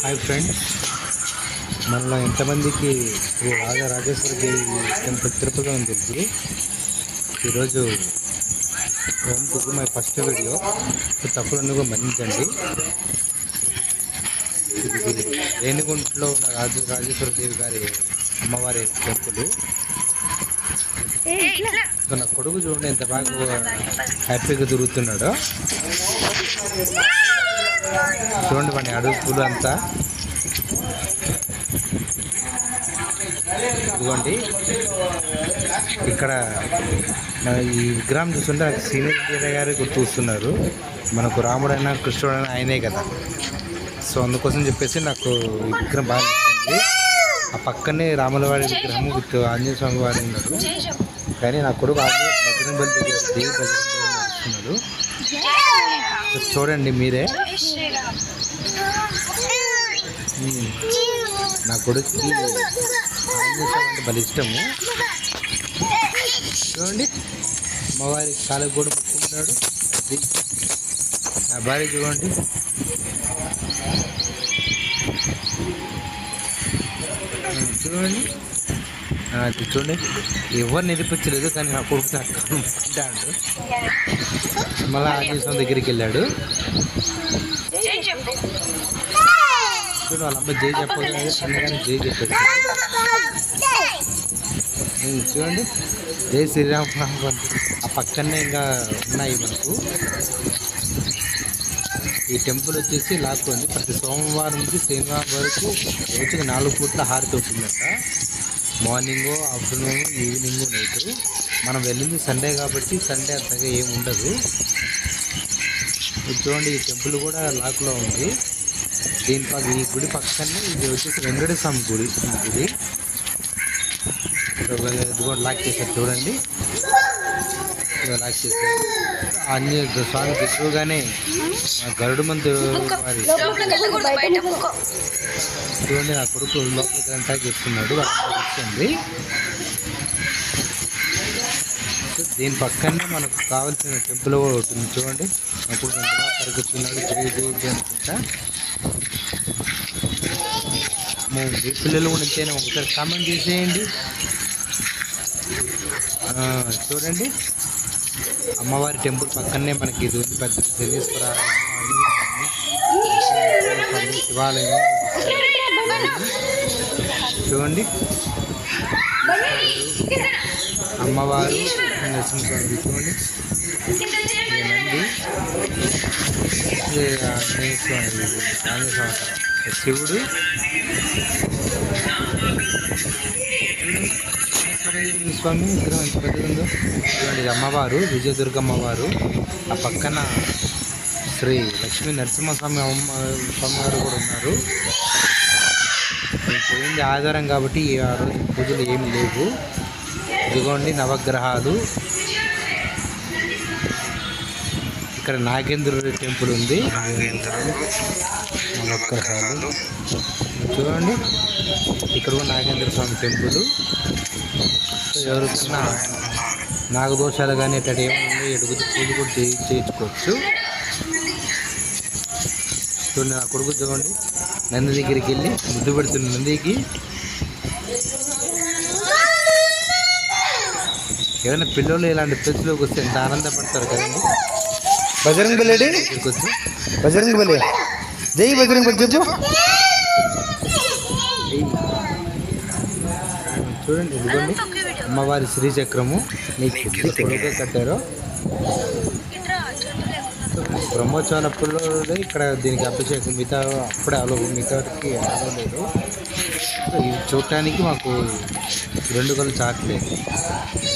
Hi friends, మనలో ఎంతమందికి శ్రీ రాజరాజేశ్వరి దేవి temple తిరుపతిలో ఉంది తెలుసు. ఈరోజు హోమ్ మై ఫస్ట్ వీడియో, తప్పులను మన్నించండి. ఇది రేణిగుంటలో ఉన్న రాజరాజేశ్వరి దేవి గారి అమ్మవారి టెంపుల్. నా కొడుకు చూడండి ఎంత బాగా హ్యాపీగా తిరుగుతున్నాడో. చూడండి వాడి అడుగులు అంతా. ఇదిగోండి ఇక్కడ ఈ విగ్రహం చూస్తుంటే సీనియర్ ఎన్టీఆర్ గారు గుర్తొస్తున్నారు. మనకు రాముడైనా కృష్ణుడైనా ఆయనే కదా. సో అందుకోసం చెప్పేసి నాకు ఈ విగ్రహం బాగా నచ్చింది. ఆ పక్కనే రాములవారి విగ్రహం విత్ ఆంజనేయ స్వామి వారు ఉన్నారు. కానీ నా కొడుకు బజరంగబలి దగ్గర నడుస్తున్నాడు. చూడండి మీరే. నా కొడుకుకి ఆంజనేయ స్వామి అంటే భలే ఇష్టము. చూడండి అమ్మవారి కాళ్ళకు కూడా ముట్టుకుంటున్నాడు. నా భార్య చూడండి. చూడండి చూడండి ఎవరు నిరూపించలేదు, కానీ నా కొడుకు నాకు పుట్టాడు. మళ్ళీ ఆంజనేయ స్వామి దగ్గరికి వెళ్ళాడు. చూడండి వాళ్ళ అమ్మ జై చెప్పగానే అన్నగానే జై చెప్పాడు. చూడండి జై శ్రీరామ్. ఆ పక్కనే ఇంకా ఉన్నాయి మనకు. ఈ టెంపుల్ వచ్చేసి లాక్కుంది. ప్రతి సోమవారం నుంచి శనివారం వరకు రోజుకి 4 పూట్ల హారతి అవుతుందట. Morning, afternoon, evening, night. మనం వెళ్ళింది సండే కాబట్టి సండే అంతగా ఏమి ఉండదు. చూడండి ఈ టెంపుల్ కూడా లాక్లో ఉంది. ఈ గుడి పక్కనే ఇది వచ్చేసి వెంకటేశ్వర స్వామి గుడి. ఇది కూడా లాక్ చేశారు చూడండి. లాక్ చేశారు. ఆంజనేయ స్వామి ఎక్కువగానే గరుడు మంది వారి చూడండి. నా కొడుకు లోపలికి అంతా చేస్తున్నాడు. వచ్చింది. దీని పక్కనే మనకు కావాల్సిన టెంపుల్ కూడా అవుతుంది. చూడండి నా కొడుకు ఎంత బాగా పరిగెత్తున్నాడు. జై జై అనుకుంటా. మీ పిల్లలు కూడా ఇంతేనా ఒకసారి కామెంట్ చేసేయండి. చూడండి అమ్మవారి టెంపుల్ పక్కనే మనకి ఇది ఉంది. పెద్ద శనీశ్వర శివాలయం. చూడండి అమ్మవారు నరసింహస్వామి. చూడండి నంది, ఆంజనేయ స్వామి, శివుడు. స్వామి విగ్రహం ఎంత పెద్దగా ఉందో చూడండి. ఇది అమ్మవారు విజయదుర్గ అమ్మవారు. ఆ పక్కన శ్రీ లక్ష్మీ నరసింహస్వామి స్వామివారు కూడా ఉన్నారు. పోయింది ఆధారం కాబట్టి ఆ రోజు పూజలు ఏమి లేవు. ఇదిగోండి నవగ్రహాలు. ఇక్కడ నాగేంద్రుడి టెంపుల్ ఉంది. నవగ్రహాలు చూడండి. ఇక్కడ కూడా నాగేంద్ర స్వామి టెంపుల్. ఎవరికైనా నాగదోషాలు కానీ ఇట్లాంటి ఏమైనా ఎడుగుతూ పూజ కూడా చేయించుకోవచ్చు. చూడండి నా కొడుకు చూడండి నంది దగ్గరికి వెళ్ళి ముద్దు పెడుతున్న నందికి. ఏదైనా పిల్లలు ఇలాంటి ప్లేస్లోకి వస్తే ఎంత ఆనందపడతారు కదండి. బజరంగబలి వచ్చి బజరంగబలి జై బజరంగబలి చెప్పు. చూడండి ఇదిగోండి అమ్మవారి శ్రీచక్రము. మీకు కొడుకు కట్టారు. బ్రహ్మోత్సవాలప్పుడు ఇక్కడ దీనికి అభిషేకం మిగతా అప్పుడే మిగతాకి అలవలేదు. ఇది చూడటానికి మాకు 2 కళ్ళు చాట్లేదు.